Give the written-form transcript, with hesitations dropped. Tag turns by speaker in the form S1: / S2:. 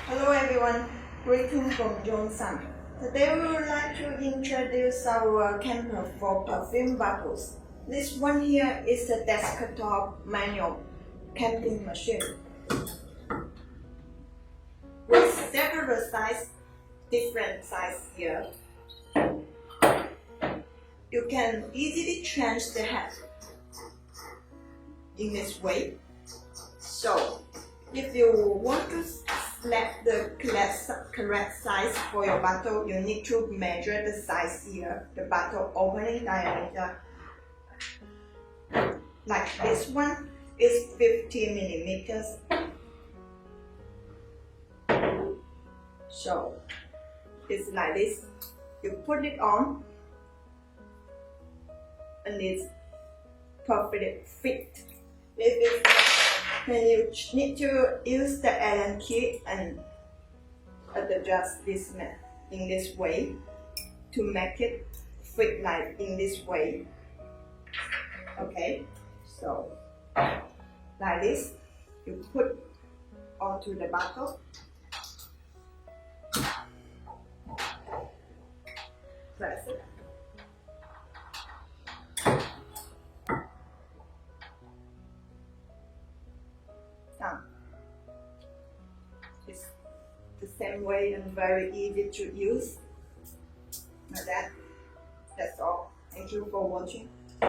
S1: Hello everyone, greetings from ZONESUN. Today we would like to introduce our camper for perfume bottles. This one here is the desktop manual camping machine with several different size here. You can easily change the head in this way. So if you want to select the correct size for your bottle, you need to measure the size here, the bottle opening diameter. Like this one is 50 millimeters. So it's like this. You put it on and it's perfectly fit. Then you need to use the Allen key and adjust this in this way to make it fit like in this way. Okay, so like this, you put onto the bottle. Press it. It's the same way and very easy to use. Like that. That's all. Thank you for watching.